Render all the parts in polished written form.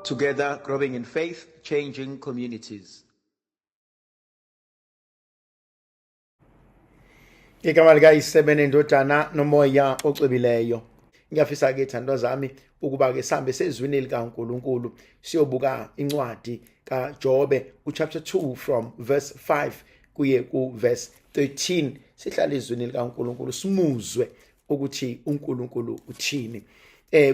Together, growing in faith, changing communities. Igama likaYisebene indodana nomoya ocebileyo. Ngiyafisa ke thandwa zami ukuba ke sambe sezwini likaNkuluNkulu siyobuka incwadi kaJobe chapter 2 from verse 5 kuye ku verse 13. Sihlala izwini likaNkuluNkulu simuzwe ukuthi uNkulunkulu uthini.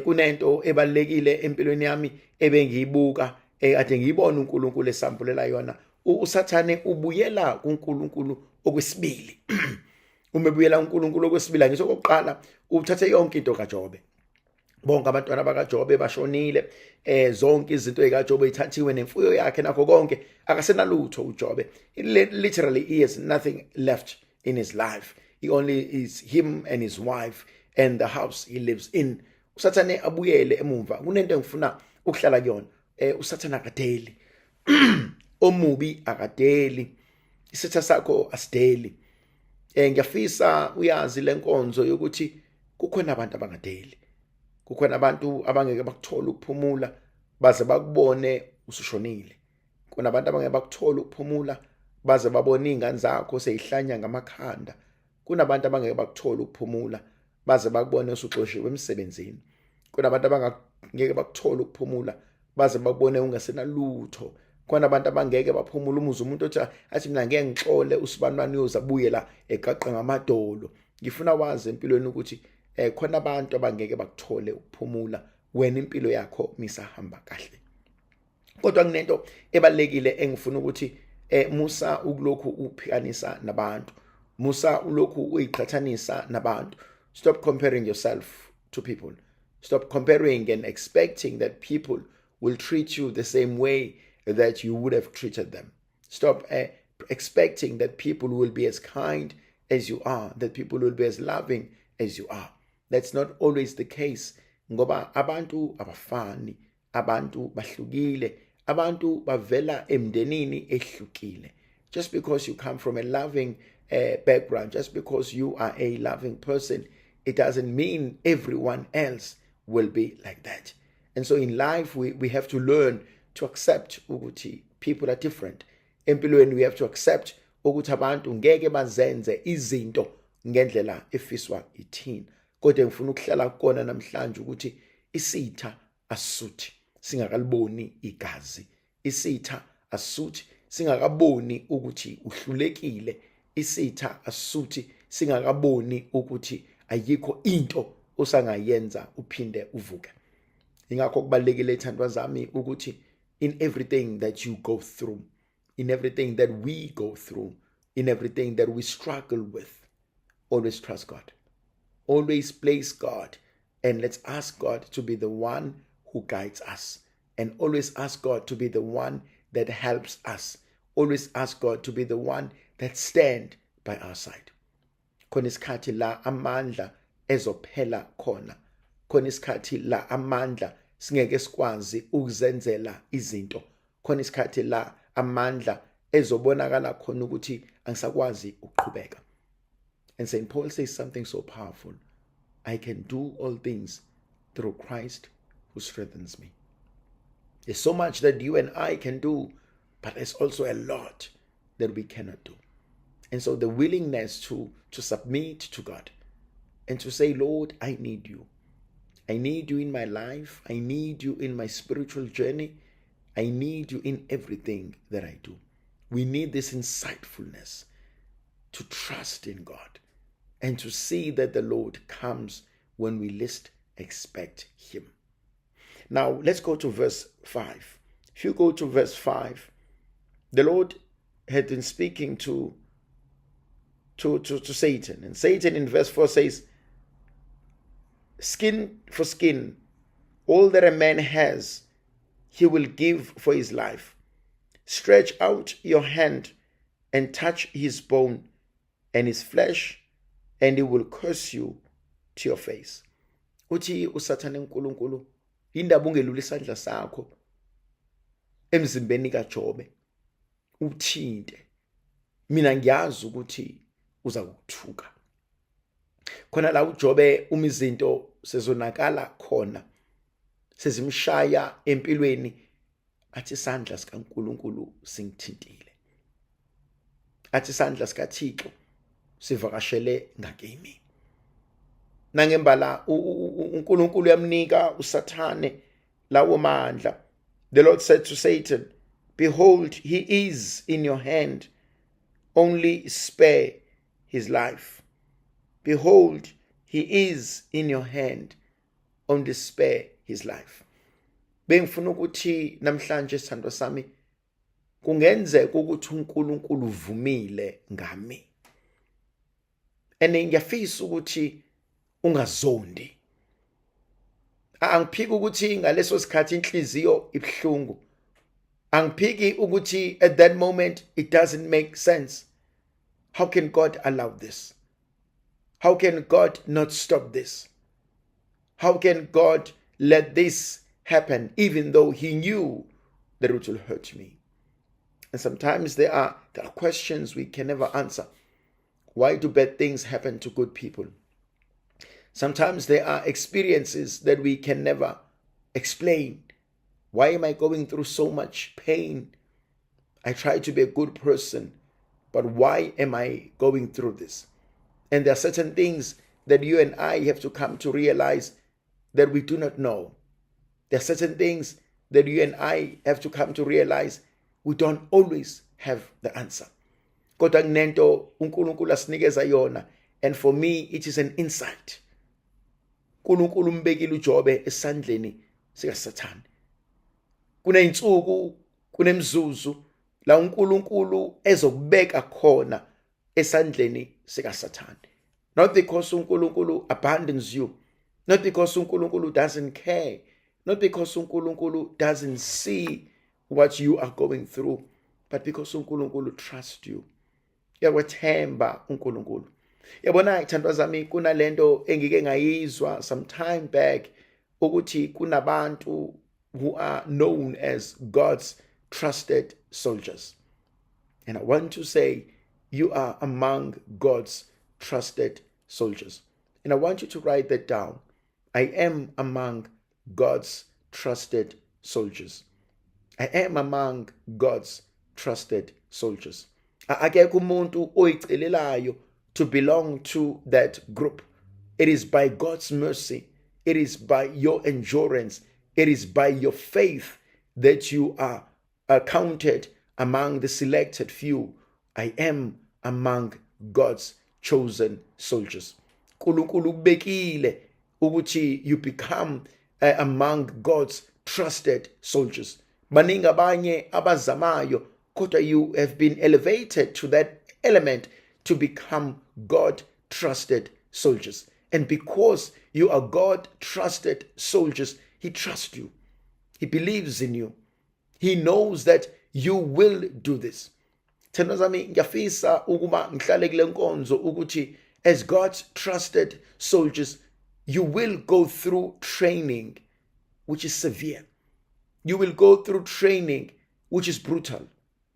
Kunento ebalekile empilweni yami ebengiyibuka ade ngiyibona uNkulunkulu esambulela yona. uSathane ubuyela kuNkulunkulu okwesibili. Uma ebuyela uNkulunkulu okwesibili ngisho okokuqala uthathe yonke into kaJobe. Bonke abantwana bakaJobe bashonile, zonke izinto zikaJobe ithathiwe nemfuyo yakhe nakho konke akasenalutho uJobe. Literally he has nothing left in his life. He only is him and his wife and the house he lives in. uSathane abuyele emumva. Kunento engifuna ukuhlala kuyona. uSathane akadeli. Omubi akadeli. Isitha sakho asideli. Ngiyafisa uyazi lenkonzo yokuthi kukhona abantu abangadeli. Kukhona abantu abangeke bakuthola ukuphumula baze bakubone usushonile. Kuna abantu abangeke bakuthola ukuphumula baze babone izingane zakho seyihlanya ngamakhanda. Kunabantu abangeke bakuthola ukuphumula baze bakubone usuxoshiwe emsebenzini. Kunabantu abangeke bakuthola ukuphumula baze bakubone ungasenalutho. Khona abantu abangeke baphumula umuze umuntu othi athi mina ngeke ngixole usibanibani uyozabuye la egaqa ngamadolo. Ngifuna wazi empilweni ukuthi khona abantu abangeke bakuthole ukuphumula wena impilo yakho misahamba kahle. Kodwa kunento ebalekile engifuna ukuthi musa ukulokhu uphikanisa nabantu. Musa ulokhu uyiqhathanisa nabantu. Stop comparing yourself to people. Stop comparing and expecting that people will treat you the same way that you would have treated them. Stop expecting that people will be as kind as you are, that people will be as loving as you are. That's not always the case. Ngoba abantu abafani, abantu bahlukile, abantu bavela emndenini ehlukile. Just because you come from a loving background, just because you are a loving person, it doesn't mean everyone else will be like that. And so in life, we have to learn to accept ukuthi people are different. Empilweni we have to accept ukuthi abantu ngeke bazenze izinto ngendlela efiswa ithina. Kodwa ngifuna ukuhlala kona namhlanje ukuthi isitha asuthi singakaliboni igazi. Isitha asuthi singakaboni ukuthi uhlulekile. Isitha asuthi singakaboni ukuthi ayikho into osangayenza uphinde uvuke. Ingakho kubalekile thandwa zami ukuthi in everything that you go through, in everything that we go through, in everything that we struggle with, always trust God. Always place God, and let's ask God to be the one who guides us, and always ask God to be the one that helps us. Always ask God to be the one that stand by our side. Khona isikhathi la amandla ezophela khona. Khona isikhathi la amandla singeke sikwazi ukuzenzela izinto. Khona isikhathi la amandla ezobonakala khona ukuthi angisakwazi ukuqhubeka. And St. Paul says something so powerful. I can do all things through Christ who strengthens me. There's so much that you and I can do, but there's also a lot that we cannot do. And so the willingness to submit to God and to say, Lord, I need you. I need you in my life. I need you in my spiritual journey. I need you in everything that I do. We need this insightfulness to trust in God and to see that the Lord comes when we least expect him. Now, let's go to verse 5. If you go to verse 5, the Lord had been speaking to Satan. And Satan in verse 4 says, skin for skin, all that a man has, he will give for his life. Stretch out your hand and touch his bone and his flesh, and he will curse you to your face. Uthi uSathane uNkulunkulu, indaba ungelula isandla sakho emzimbeni kaJobe. Uthinte. Mina ngiyazi ukuthi uza kuthuka. Khona la uJobe izinto sezonakala khona. sezimshaya empilweni, athi isandla sikaNkulunkulu singithintile, athi isandla sikaThixo sivakashele ngakimi. Nangembala uNkulunkulu uyamnika uSathane lawo mandla. The Lord said to Satan, behold, he is in your hand, only spare his life. Behold, he is in your hand, only spare his life. Bengifuna ukuthi namhlanje sithandwa sami kungenzeka ukuthi uNkulunkulu uvumile ngami. Ngiyafisa ukuthi ungazondi. Angiphiki ukuthi ngaleso sikhathi inhliziyo ibhlungu. Angiphiki ukuthi at that moment it doesn't make sense. How can God allow this? How can God not stop this? How can God let this happen even though he knew that it will hurt me? And sometimes there are questions we can never answer. Why do bad things happen to good people? Sometimes there are experiences that we can never explain. Why am I going through so much pain? I try to be a good person, but why am I going through this? And there are certain things that you and I have to come to realize that we do not know. There are certain things that you and I have to come to realize we don't always have the answer. Kodwa kunento uNkulunkulu asinikeza yona, and for me it is an insight. uNkulunkulu umbekile uJobe esandleni sikaSathane. Kuneyinsuku, kunemzuzu la uNkulunkulu ezokubeka khona esandleni sikaSathane. Not because uNkulunkulu abandons you, not because uNkulunkulu doesn't care, not because uNkulunkulu doesn't see what you are going through, but because uNkulunkulu trusts you. Yakwethemba uNkulunkulu. Yabona ithandwa zami kunalento engike ngayizwa some time back ukuthi kunabantu who are known as God's trusted soldiers. And I want to say you are among God's trusted soldiers. And I want you to write that down. I am among God's trusted soldiers. I am among God's trusted soldiers. Akekho umuntu oyicelelayo to belong to that group. It is by God's mercy. It is by your endurance. It is by your faith that you are counted among the selected few. I am among God's chosen soldiers. Nkulunkulu ubekile ukuthi you become among God's trusted soldiers. Baningi abanye abazamayo, kodwa you have been elevated to that element to become God-trusted soldiers. And because you are God-trusted soldiers, he trusts you. He believes in you. He knows that you will do this. Thina zami ngiyafisa ukuba ngihlale kule nkonzo ukuthi as God's trusted soldiers, you will go through training which is severe. You will go through training which is brutal.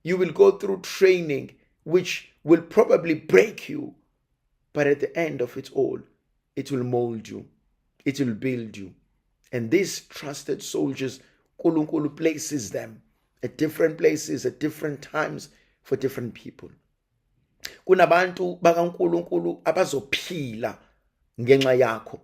You will go through training which will probably break you. But at the end of it all, it will mold you. It will build you. And these trusted soldiers, Nkulunkulu places them at different places, at different times, for different people. Kunabantu bakaNkulunkulu abazophila ngenxa yakho.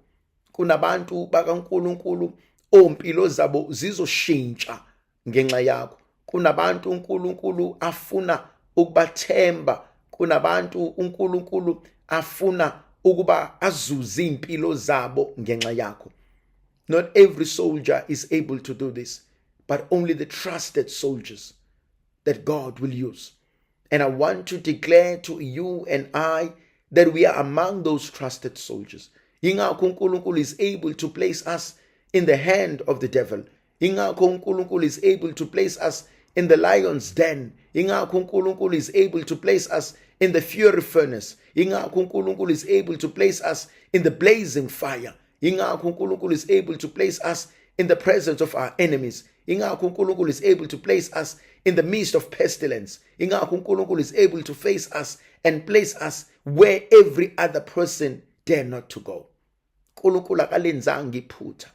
Kunabantu bakaNkulunkulu ompilo zabo zizoshintsha ngenxa yakho. Kunabantu uNkulunkulu afuna ukubathemba. Kunabantu uNkulunkulu afuna ukuba azuze impilo zabo ngenxa yakho. Not every soldier is able to do this, but only the trusted soldiers that God will use. And I want to declare to you and I that we are among those trusted soldiers. Ingakho uNkulunkulu is able to place us in the hand of the devil. Ingakho uNkulunkulu is able to place us in the lion's den. Ingakho uNkulunkulu is able to place us in the fury furnace. Ingakho uNkulunkulu is able to place us in the blazing fire. Ingakho uNkulunkulu is able to place us in the presence of our enemies. Ingakho uNkulunkulu is able to place us in the midst of pestilence. Ingakho uNkulunkulu is able to face us and place us where every other person dare not to go. uNkulunkulu akalenzanga iphutha.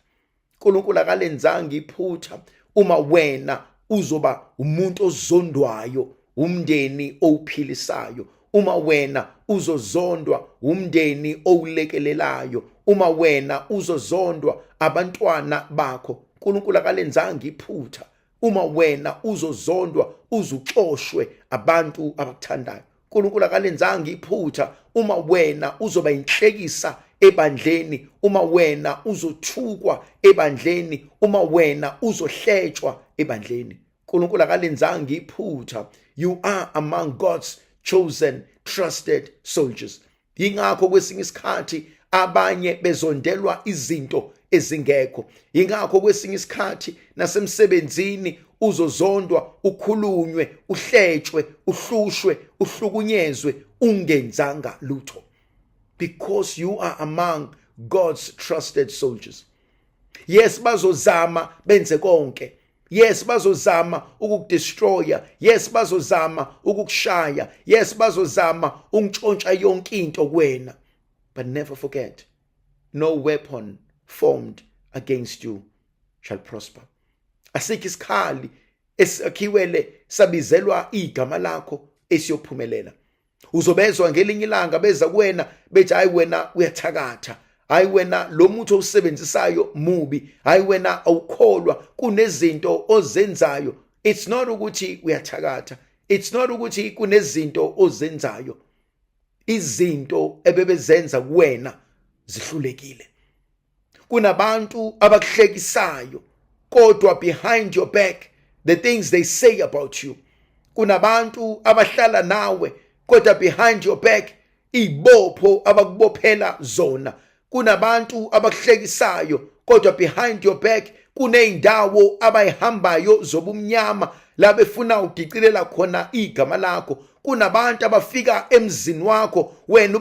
uNkulunkulu akalenzanga iphutha uma wena uzoba umuntu ozondwayo umndeni owuphilisayo, uma wena uzozondwa umndeni owulekelelayo, uma wena uzozondwa abantwana bakho. uNkulunkulu akalenzanga iphutha uma wena uzozondwa uzuxoshwe abantu abakuthandayo. uNkulunkulu akalenzanga iphutha uma wena uzoba inhlekisa ebandleni, uma wena uzothukwa ebandleni, uma wena uzohletshwa ebandleni. uNkulunkulu akalenzanga iphutha. You are among God's chosen, trusted soldiers. Yingakho kwesinye isikhathi abanye bezondelwa izinto ezingekho. Yingakho kwesinye isikhathi nasemsebenzini uzozondwa, ukhulunywe, uhletshwe, uhlushwe, uhlukunyezwe, ungenzanga lutho. Because you are among God's trusted soldiers. Yes, bazozama benze konke. Yes, bazozama ukukudestroya. Yes, bazozama ukukushaya. Yes, bazozama ukutshontsha yonke into kuwena. But never forget, no weapon formed against you shall prosper. Asikho isikhali esakhiwele sabizelwa igama lakho esiyophumelela. Uzobezwa ngelinye ilanga beza kuwena bethi hayi wena uyathakatha, hayi wena lo muntu osebenzisayo mubi, hayi wena awukholwa kunezinto ozenzayo. It's not ukuthi uyathakatha, it's not ukuthi kunezinto ozenzayo. Izinto ebebezenza kuwena zihlulekile. Kunabantu abakuhlekisayo kodwa behind your back the things they say about you. Kunabantu abahlala nawe kodwa behind your back ibopho abakubophela zona. Kunabantu abakuhlekisayo kodwa behind your back kuneyindawo abayihambayo zobumnyama la befuna udiqilela khona igama lakho. Kunabantu abafika emzini wakho wena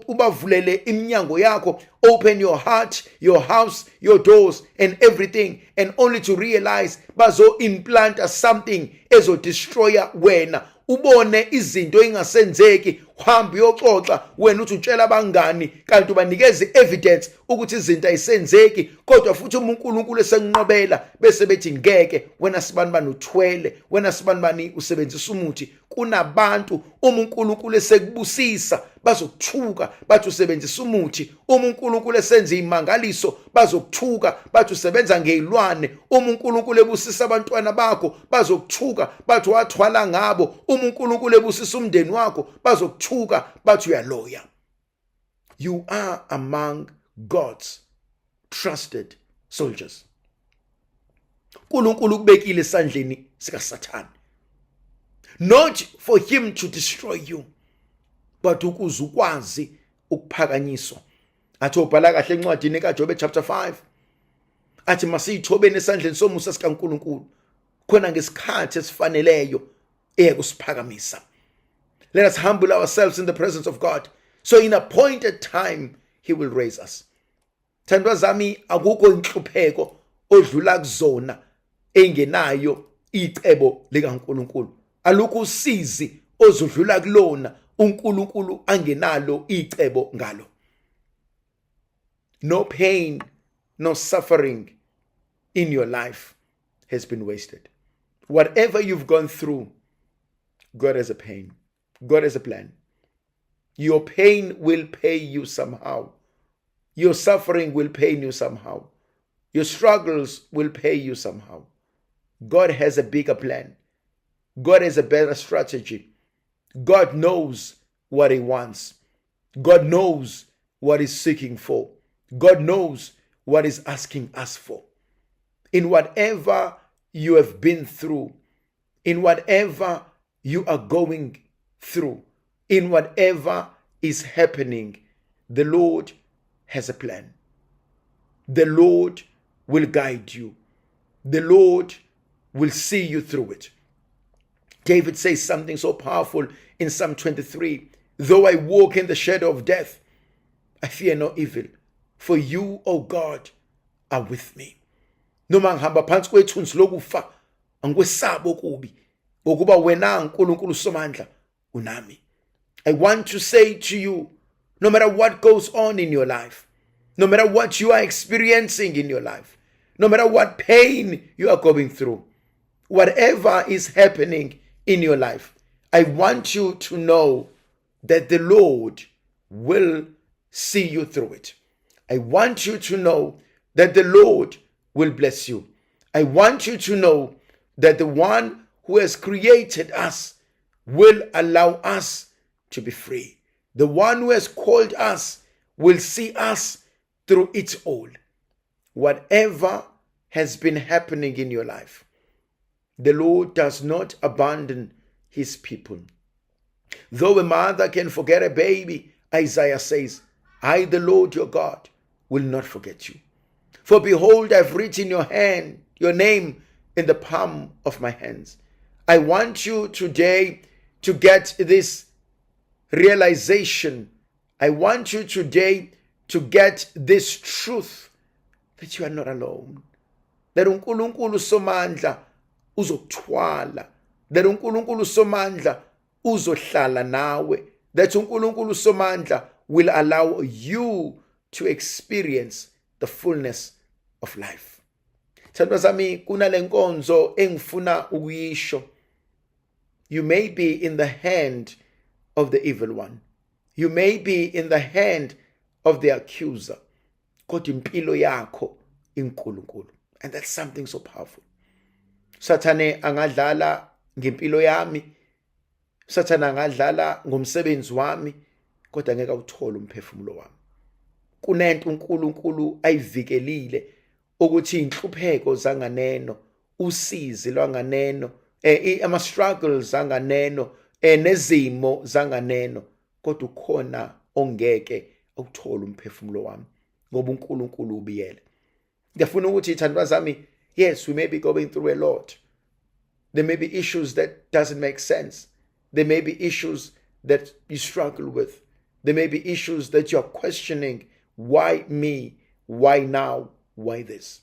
ubavulele iminyango yakho, open your heart, your house, your doors and everything, and only to realize bazo implanta something ezo destroyer wena. Ubone izinto ingasenzeki, uhambe uyoxoxa wena uthi utshela abangani kanti ubanikeze evidence ukuthi izinto ayisenzeki, kodwa futhi uNkulunkulu esenqobela bese bethi ngeke, wena sibani bani uthwele, wena sibani bani usebenzisa umuthi. Kunabantu uNkulunkulu esekubusisa bazokuthuka bathi usebenzisa umuthi. uNkulunkulu esenza imangaliso bazokuthuka bathi usebenza ngezilwane. uNkulunkulu ebusisa abantwana bakho bazokuthuka bathi wathwala ngabo. uNkulunkulu ebusisa umndeni wakho bazokuthuka bathi uyaloya. You are among God's trusted soldiers. uNkulunkulu kubekile esandleni sika Satan, not for him to destroy you, but ukuze ukwazi ukuphakanyiswa. Athi ubhala kahle encwadini kaJobe chapter 5 athi masiyithobeni esandleni somusa sikaNkulunkulu khona ngesikhathi esifaneleyo eyakusiphakamisa. Let us humble ourselves in the presence of God, so in appointed time he will raise us. Thandwa zami, akukho inhlupheko odlula kuzona engenayo icebo likaNkulunkulu. Alukho usizi ozodlula kulona uNkulunkulu angenalo icebo ngalo. No pain, no suffering in your life has been wasted. Whatever you've gone through, God has a pain. God has a plan. Your pain will pay you somehow. Your suffering will pain you somehow. Your struggles will pay you somehow. God has a bigger plan. God has a better strategy. God knows what he wants. God knows what he's seeking for. God knows what he's asking us for. In whatever you have been through, in whatever you are going through, in whatever is happening, the Lord has a plan. The Lord will guide you. The Lord will see you through it. David says something so powerful in Psalm 23. Though I walk in the shadow of death, I fear no evil, for you, O God, are with me. Noma ngihamba phansi kwethunzi lokufa, angikwesaba okubi, ngokuba wena uNkulunkulu somandla unami. I want to say to you, no matter what goes on in your life, no matter what you are experiencing in your life, no matter what pain you are going through, whatever is happening in your life, I want you to know that the Lord will see you through it. I want you to know that the Lord will bless you. I want you to know that the one who has created us will allow us to be free. The one who has called us will see us through it all. Whatever has been happening in your life, the Lord does not abandon his people. Though a mother can forget a baby, Isaiah says, I, the Lord your God, will not forget you. For behold, I've written your name in the palm of my hands. I want you today to get this realization. I want you today to get this truth that you are not alone. That uNkulunkulu somandla uzokuthwala. That uNkulunkulu somandla uzohlala nawe. That uNkulunkulu somandla will allow you to experience the fullness of life. Thandwa zami, kunale nkonzo engifuna ukuyisho. You may be in the hand of the evil one. You may be in the hand of the accuser. Kodwa impilo yakho iNkulunkulu. And that's something so powerful. Sathane angadlala ngempilo yami. Sathane angadlala ngomsebenzi wami. Kodwa ngeke awuthole umphefumulo wami. Kunento uNkulunkulu ayivikelile ukuthi inhlupheko zanganeno, usizi lwanganeno, ama struggles zanganeno, nezimo zanganeno, kodwa ukhona ongeke awuthole umphefumulo wami ngoba uNkulunkulu ubiyele. Ngiyafuna ukuthi ithandwa zami, yes, we may be going through a lot. There may be issues that doesn't make sense. There may be issues that you struggle with. There may be issues that you're questioning. Why me? Why now? Why this?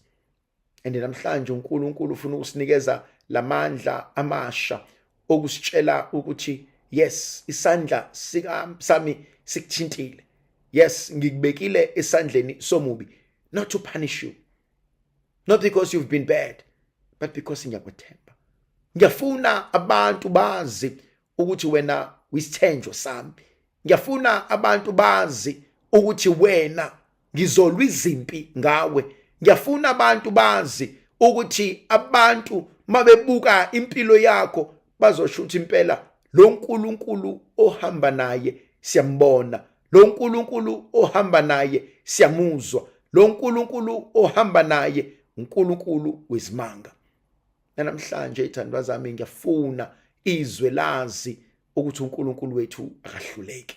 And namhlanje uNkulunkulu ufuna ukusinikeza lamandla amasha okusitshela ukuthi yes, isandla sami sikuthintile. Yes, ngikubekile esandleni somubi, not to punish you. Not because you've been bad, but because ngiyakwethemba. Ngiyafuna abantu bazi ukuthi wena wisithenjwa sami. Ngiyafuna abantu bazi ukuthi wena ngizolwa izimpi ngawe. Ngiyafuna abantu bazi ukuthi abantu mabebuka impilo yakho bazosho ukuthi impela lo uNkulunkulu ohamba naye siyambona. Lo uNkulunkulu ohamba naye siyamuzwa. Lo uNkulunkulu ohamba naye uNkulunkulu wezimanga. Namhlanje ithandwa zami ngiyafuna izwe lazi ukuthi uNkulunkulu wethu akahluleki.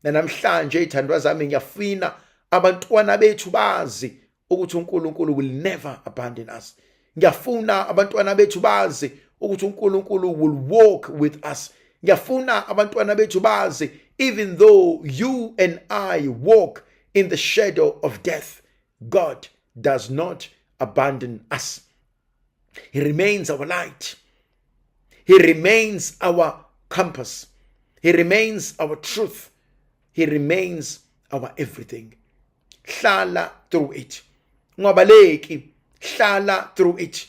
Namhlanje ithandwa zami ngiyafina abantwana bethu bazi ukuthi uNkulunkulu will never abandon us. Ngiyafuna abantwana bethu bazi ukuthi uNkulunkulu will walk with us. Ngiyafuna abantwana bethu bazi, even though you and I walk in the shadow of death, God does not abandon us. He remains our light. He remains our compass. He remains our truth. He remains our everything. Hlala through it. Ungabaleki, hlala through it.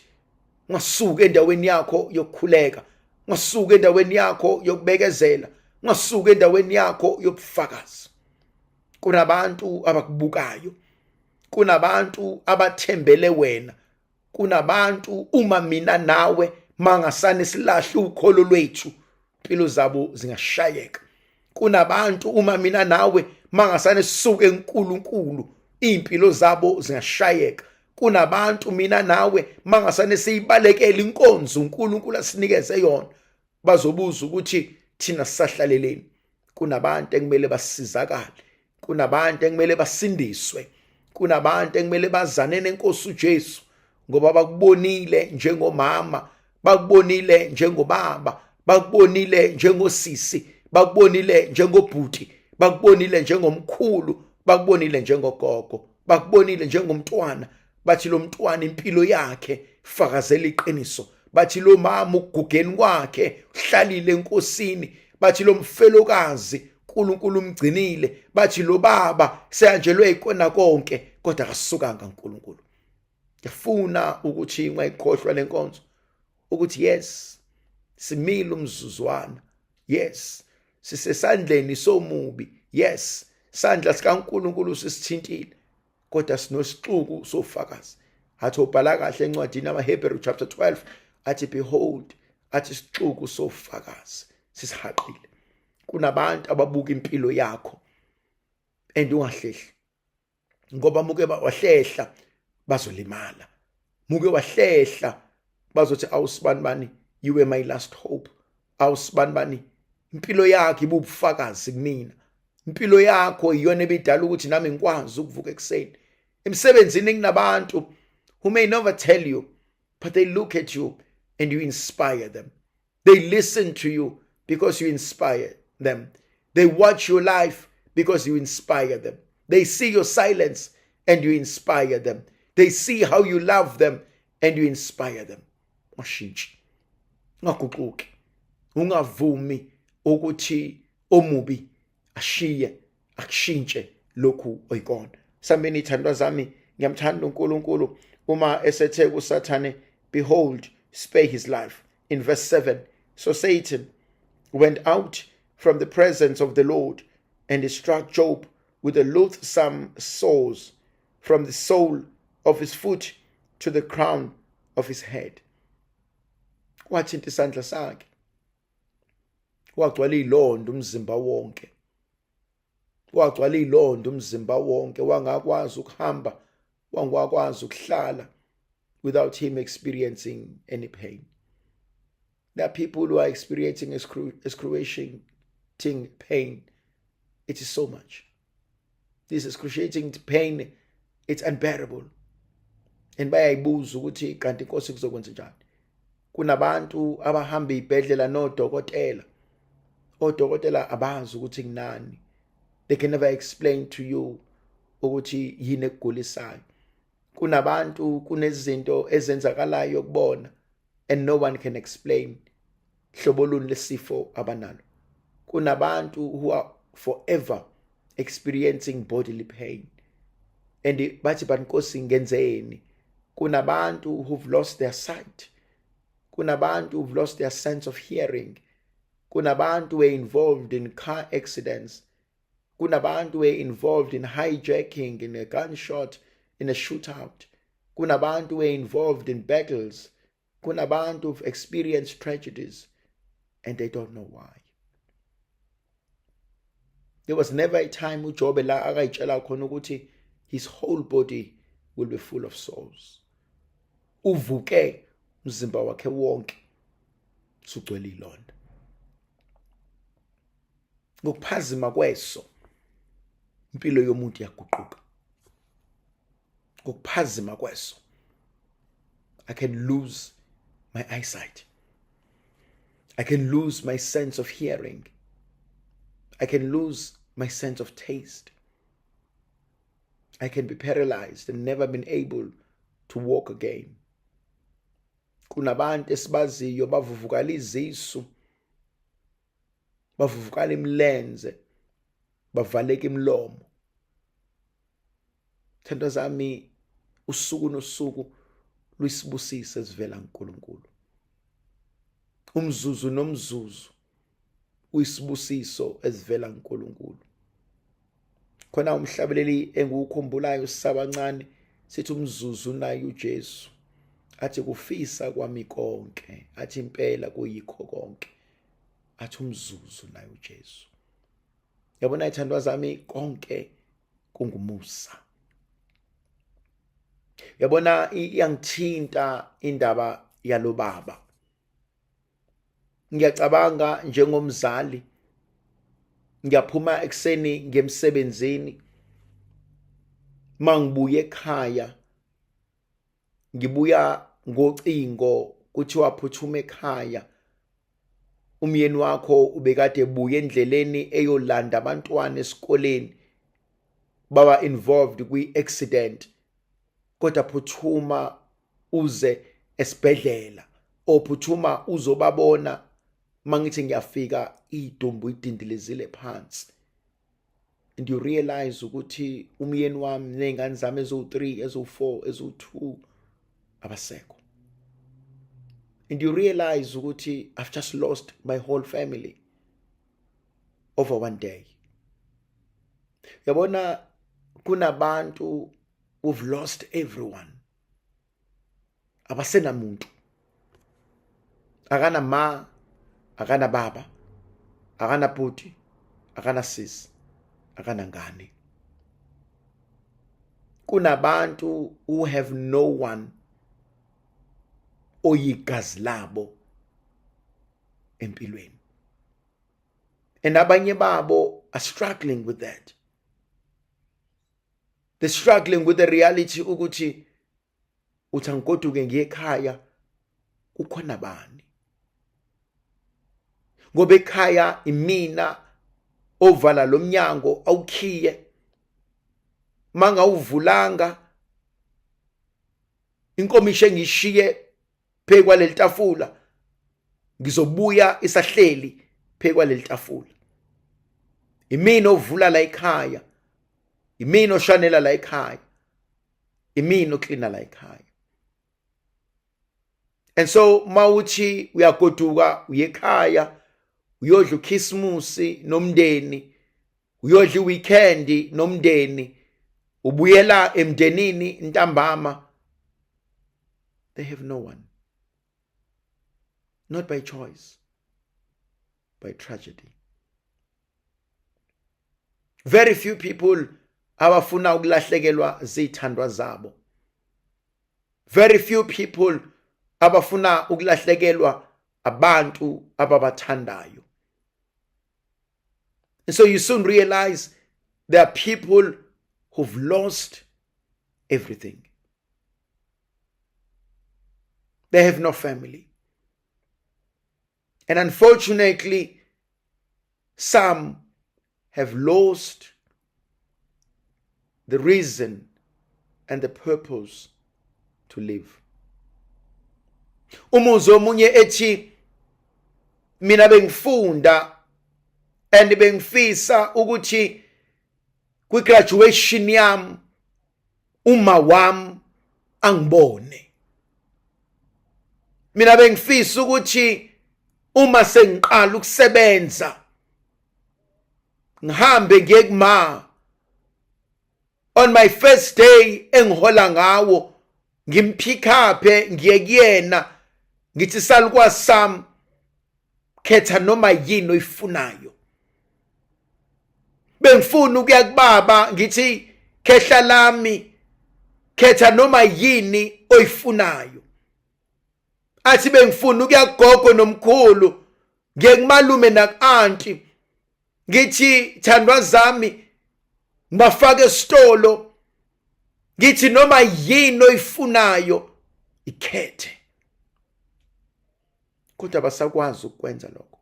Ungasuka endaweni yakho yokukhuleka. Ungasuka endaweni yakho yokubekezela. Ungasuka endaweni yakho yobufakazi. Kunabantu abakubukayo. Kunabantu abathembele wena. Kunabantu uma mina nawe mangasane silahle ukholo lwethu, impilo zabo zingashayeka. Kunabantu uma mina nawe mangasane sisuke eNkulunkulu, impilo zabo zingashayeka. Kunabantu mina nawe mangasane siyibalekela inkonzo uNkulunkulu asinikeze yona, bazobuza ukuthi thina sisahlaleleni. Kunabantu ekumele basizakale. Kunabantu ekumele basindiswe. Kunabantu ekumele bazane neNkosi uJesu ngoba bakubonile njengomama, bakubonile njengobaba, bakubonile njengosisi, bakubonile njengobhuti, bakubonile njengomkhulu, bakubonile njengogogo, bakubonile njengomntwana. Bathi lo mntwana impilo yakhe fakazela iqiniso. Bathi lo mama ukugugeni kwakhe uhlalile eNkosini. Bathi lo mfelokazi uNkulunkulu umgcinile. Bathi lo baba seyanjelwe ikona konke kodwa akasukanga uNkulunkulu. Ngiyafuna ukuthi ungayikhohlwa lenkonzo ukuthi yes, simile umzuzwana. Yes, sisesandleni somubi. Yes, sandla sikaNkulunkulu sisithintile. Kodwa sinosixuku sofakazi. Athi ubhala kahle encwadini amaHebrew chapter 12 athi behold, athi isixuku sofakazi sisihaqile. Kunabantu ababuka impilo yakho and ungahlehli. Ngoba muke wahlehla bazolimala. Muke wahlehla bazothi awusibani you were my last hope. Awusibani impilo yakho ibubufakazi kumina. Impilo yakho iyona ebidala ukuthi nami ngikwazi ukuvuka ekseni. Emsebenzini kunabantu who may never tell you, but they look at you and you inspire them. They listen to you because you inspire them. They watch your life because you inspire them. They see your silence and you inspire them. They see how you love them and you inspire them. Mashintshi. Ngaguquki. Ungavumi ukuthi omubi ashiye akushintshe lokhu oyikona. Sambeni ithandwa zami, ngiyamthanda uNkulunkulu uma esethe kuSathane, behold, spare his life. In verse 7, so Satan went out from the presence of the Lord, and he struck Job with a loathsome sores from the sole of his foot to the crown of his head. Wathinta isandla sakhe, wagcwala ilondo umzimba wonke. Wagcwala ilondo umzimba wonke, wangakwazi ukuhamba, wangakwazi ukuhlala without him experiencing any pain. There are people who are experiencing excruciating pain. It is so much. This excruciating pain, it's unbearable. And bayayibuza ukuthi kanti inkosi kuzokwenza njani. Kunabantu abahamba ibhedlela nodokotela. Odokotela abazi ukuthi kunani. They can never explain to you ukuthi yini ekugulisayo. Kunabantu kunezinto ezenzakalayo kubona and no one can explain hlobo luni lesifo abanalo. Kunabantu who are forever experiencing bodily pain. And bathi bankosi ngenzeni. Kunabantu who've lost their sight. Kunabantu who've lost their sense of hearing. Kunabantu who were involved in car accidents. Kunabantu who were involved in hijacking, in a gunshot, in a shootout. Kunabantu who were involved in battles. Kunabantu who've experienced tragedies and they don't know why. There was never a time uJobe la akayitshela khona ukuthi his whole body will be full of sores. Uvuke umzimba wakhe wonke sugcwele ilonda. Ngokuphazima kweso impilo yomuntu yaguquka. Ngokuphazima kweso I can lose my eyesight. I can lose my sense of hearing. I can lose my sense of taste. I can be paralyzed and never been able to walk again. Kunabantu esibaziyo bavuvukala izisu, bavuvukala imilenze, bavaleka imlomo. Thandwa zami, usuku nosuku luyisibusise esivela kuNkulunkulu. Umzuzu nomzuzu uyisibusiso esivela kuNkulunkulu. Khona umhlabeleli engukukhumbulayo sisabancane sithi umzuzu naye uJesu. Athi kufisa kwami konke, athi impela kuyikho konke. Athi umzuzu naye uJesu. Yabona ithandwa zami, konke kungumusa. Yabona iyangithinta indaba yalo baba. Ngiyacabanga njengomzali, ngiyaphuma ekseni ngemsebenzini, mangibuye ekhaya, ngibuya ngocingo kuthiwa phuthuma ekhaya. Umyeni wakho ubekade ebuye endleleni eyolanda abantwana esikoleni, baba involved kwi-accident, kodwa phuthuma uze esibhedlela, ophuthuma uzobabona. Mangithi ngiyafika idumbu idindilezile phansi. And you realize ukuthi umyeni wami nezingane zami ezo3, ezo4, ezo2 abasekho. And you realize ukuthi I've just lost my whole family over one day. Yabona kunabantu who've lost everyone. Abasena muntu. Akana ma, akana baba, akana puti, akana sis, akana ngane. Kunabantu who have no one oyigazi labo empilweni. And abanye babo are struggling with that. They're struggling with the reality ukuthi uthangoduke ngekhaya ukhona bani. Ngoba ekhaya imina ovala lo mnyango awukhiye. Manga uvulanga inkomisho engishiye phe kwaleli tafula ngizobuya isahleli phe kwaleli tafula. Imina ovula la ekhaya, imina oshanela la ekhaya, imina oklina la ekhaya. And so mawuthi uyagoduka uyekhaya uyodla uKhisimusi nomndeni, uyodla weekend nomndeni, ubuyela emndenini ntambama. They have no one. Not by choice, by tragedy. Very few people abafuna ukulahlekelwa zithandwa zabo. Very few people abafuna ukulahlekelwa abantu ababathandayo. And so you soon realize there are people who've lost everything. They have no family. And unfortunately, some have lost the reason and the purpose to live. Umuzwa omunye ethi mina bengifunda and bengifisa ukuthi kwi graduation yami uma wami angibone. Mina bengifisa ukuthi uma sengiqala ukusebenza ngihambe ngiye kuma on my first day engihola ngawo ngimpick up ngiye kuyena ngithi salukwazi sami khetha noma yini oyifunayo. Bengifuna ukuya kubaba ngithi khehla lami khetha noma yini oyifunayo. Athi bengifuna ukuya kugogo nomkhulu ngiye kumalume nakanti ngithi thandwa zami ngibafake esitolo ngithi noma yini oyifunayo ikhethe. Kodwa basakwazi ukwenza lokho.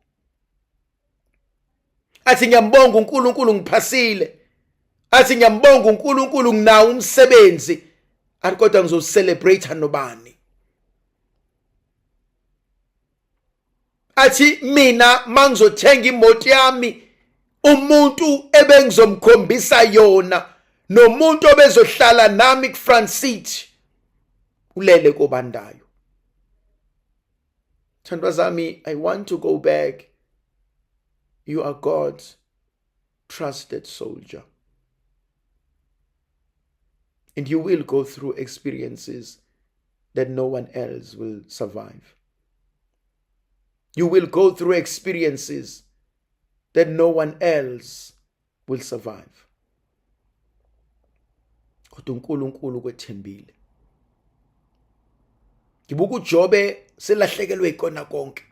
Athi ngiyambonga uNkulunkulu ngiphasile. Athi ngiyambonga uNkulunkulu nginawo umsebenzi. Athi kodwa ngizocelebrate nobani. Athi mina mangizothenga imoto yami umuntu ebengizomkhombisa yona nomuntu obezohlala nami ku front seat ulele kobandayo. Thandwa zami, I want to go back. You are God's trusted soldier. And you will go through experiences that no one else will survive. You will go through experiences that no one else will survive. Kodwa uNkulunkulu kwethembile. Ngibuka uJobe selahlekelwe ikona konke.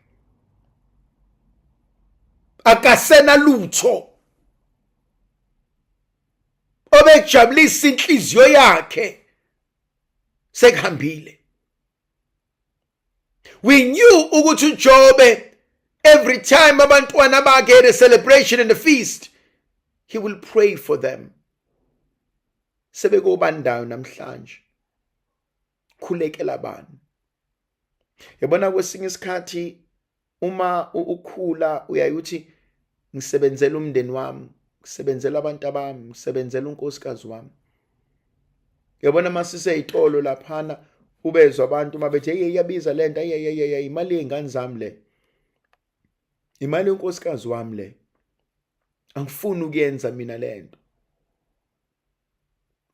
Akasena lutho. Obekujabulisa inhliziyo yakhe sekuhambile. We knew ukuthi uJobe every time abantwana bakhe had a celebration and a feast, he will pray for them. Sebekubandayo namhlanje. Khulekela bani? Yabona kwesinye isikhathi uma ukhula uyayuthi ngisebenzela umndeni wami, ngisebenzela abantu bami, ngisebenzela unkosikazi wami. Yabona masise izitolo laphana ubezwa abantu mabethi hey iyabiza lento imali yezingane zami le, imali yonkosikazi wami le, angifuni ukuyenza mina lento.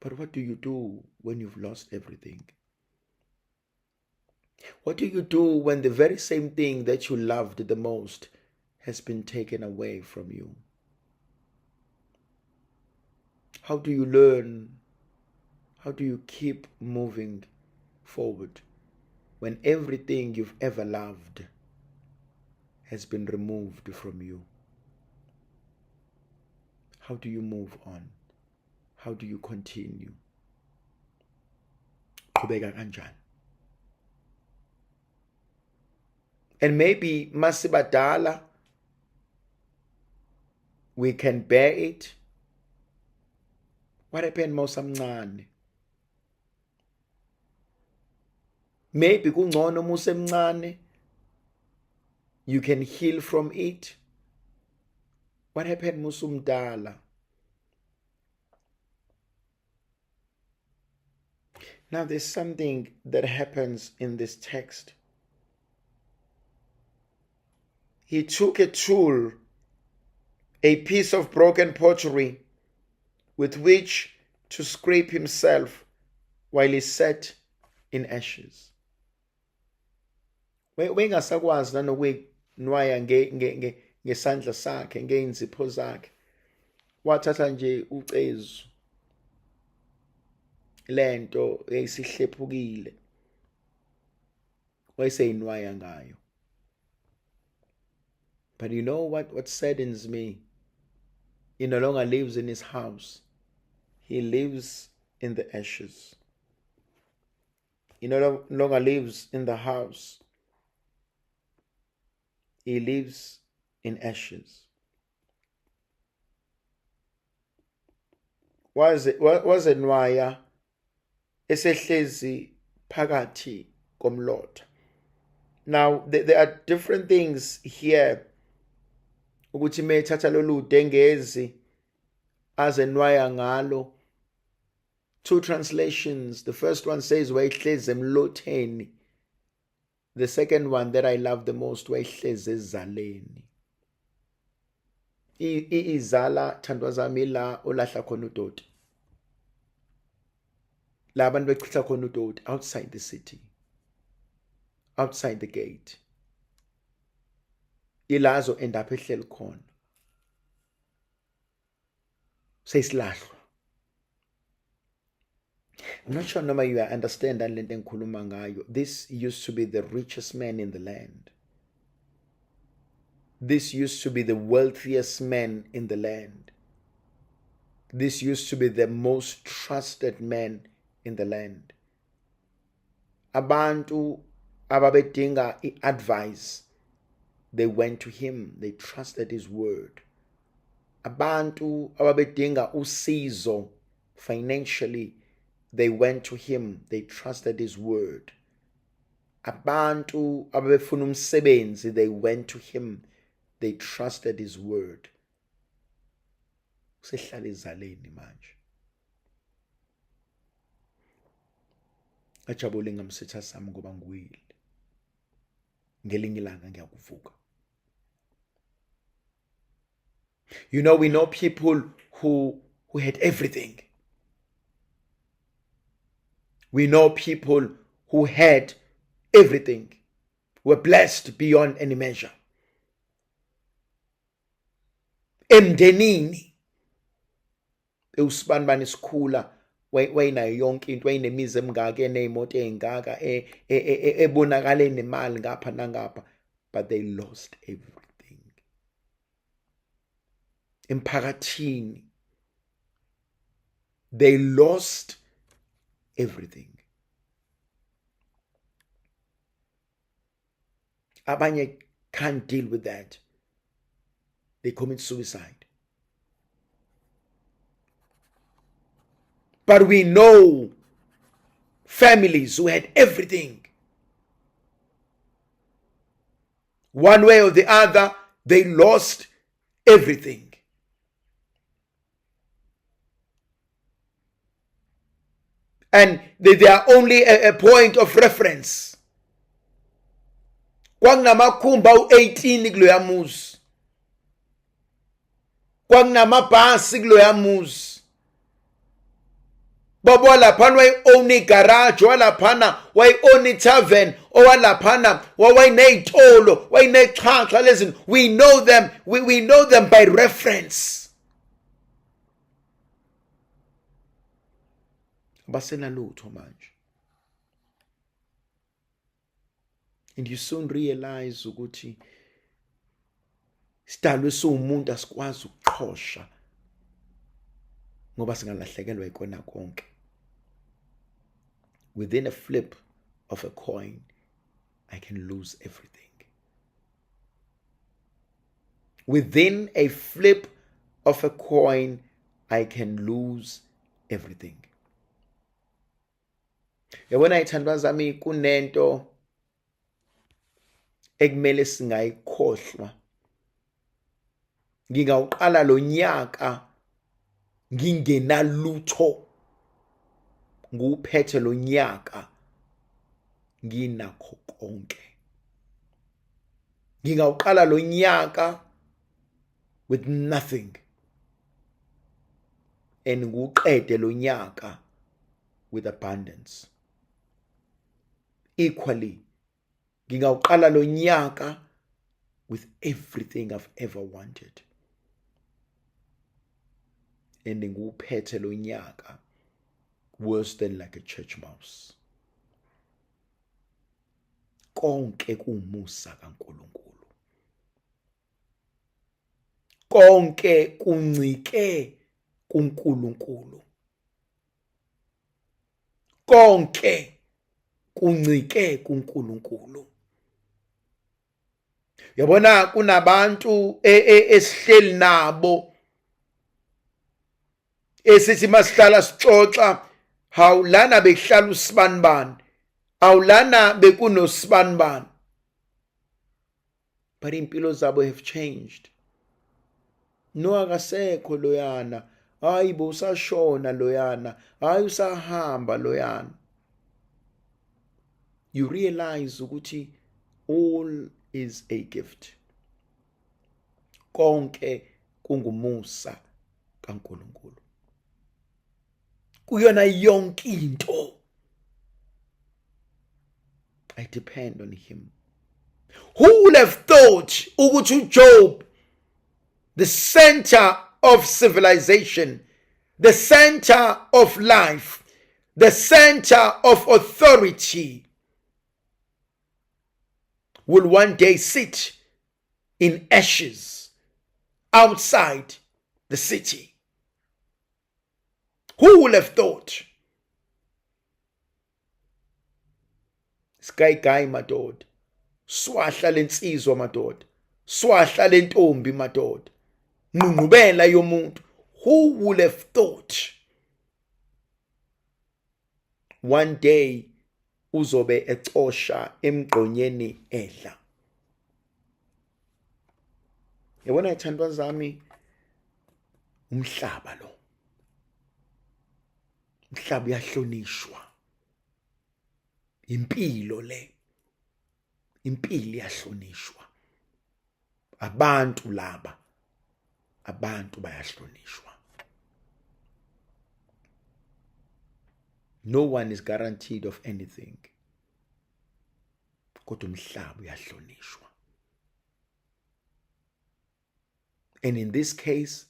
But what do you do when you've lost everything? What do you do when the very same thing that you loved the most has been taken away from you? How do you learn? How do you keep moving forward when everything you've ever loved has been removed from you? How do you move on? How do you continue? Qhubeka kanjani? And maybe masibadala, we can bear it. What happened mawusamncane? Maybe kungcono musemncane, you can heal from it. What happened musumdala? Now there's something that happens in this text. He took a tool, a piece of broken pottery, with which to scrape himself while he sat in ashes. Wengasakwazi nanokuyinwaya ngesandla sakhe, ngeinzipho zakhe, wathatha nje ucezu lento eyisihlephukile wayeseyinwaya ngayo. But you know what saddens me? He no longer lives in his house. He lives in the ashes. He no longer lives in the house. He lives in ashes. Wazenwaya esehlezi phakathi komlotha. Now there are different things here. Ukuthi methatha lolu dengezi azenwaya ngalo. Two translations. The first one says wayehlezi emlotheni. The second one that I love the most, wayehlezi ezaleni. Izala thandwa zami la olahla khona udoti. La abantu bechitha khona udoti outside the city. Outside the gate. Ilazo end up ehleli khona. Sesilahlwa. I'm not sure noma you understand that lento engikhuluma ngayo. This used to be the richest man in the land. This used to be the wealthiest man in the land. This used to be the most trusted man in the land. Abantu ababedinga advice, they went to him. They trusted his word. Abantu ababedinga usizo financially, they went to him. They trusted his word. Abantu ababefuna umsebenzi, they went to him. They trusted his word. Usehlala ezaleni manje. Ajabule ngamsitha sami ngoba ngiwile. Ngelinye ilanga ngiyakuvuka. You know, we know people who had everything. We know people who had everything, were blessed beyond any measure. Emdenini, usibani sikhula, wayinayo yonke into, wayenemizi emingaka, eneyimoto ey'ngaka, ebonakale nemali ngapha nangapha, but they lost everything. Emphakathini, they lost everything. Abanye can't deal with that. They commit suicide. But we know families who had everything. One way or the other, they lost everything. and they are only a point of reference. Kwakunamakhumba u-18 kuloya muzi. Kwakunamabhasi kuloya muzi. Baba walaphana wayi-own igarage, walaphana wayi-own itavern, owalaphana wayiney'tolo, wayinexhaxha lezi. We know them, we know them by reference. Abasenalutho manje. And you soon realize ukuthi sidalwe siwumuntu asikwazi ukuxhosha ngoba singalahlekelwa ikona konke. Within a flip of a coin, I can lose everything. Within a flip of a coin, I can lose everything. Yabona ithandwa zami kunento ekumele singayikhohlwa. Ngingawuqala lo nyaka ngingenalutho, nguphethe lo nyaka nginakho konke. Ngingawuqala lo nyaka with nothing, and nguqede lo nyaka with abundance. Equally, ngingawuqala lo nyaka with everything I've ever wanted, and nguphethe lo nyaka worse than like a church mouse. Konke kumusa kaNkulunkulu. Konke kuncike kuNkulunkulu. Konke kuncike kuNkulunkulu. Yabona kunabantu esihleli nabo esithi masihlala sixoxa, hawu lana bekuhlala usibanibani, hawu lana bekunosibani. But impilo zabo have changed. No akasekho loyana, hayi bo usashona loyana, hayi usahamba loyana. You realize ukuthi all is a gift. Konke kungumusa kaNkulunkulu. Kuyona yonke into. I depend on him. Who would have thought ukuthi Job, the center of civilization, the center of life, the center of authority, will one day sit in ashes outside the city? Who would have thought? Sky madoda, swahla lensizwa madoda, swahla lentombi madoda, nqungqubela yomuntu. Who would have thought one day uzobe ecosha emgqonyeni edla? Yabona ithandwa zami, umhlaba lo, umhlaba uyahlonishwa. Impilo le, impilo iyahlonishwa. Abantu laba, abantu bayahlonishwa. No one is guaranteed of anything. Kodwa umhlaba uyahlonishwa. And in this case,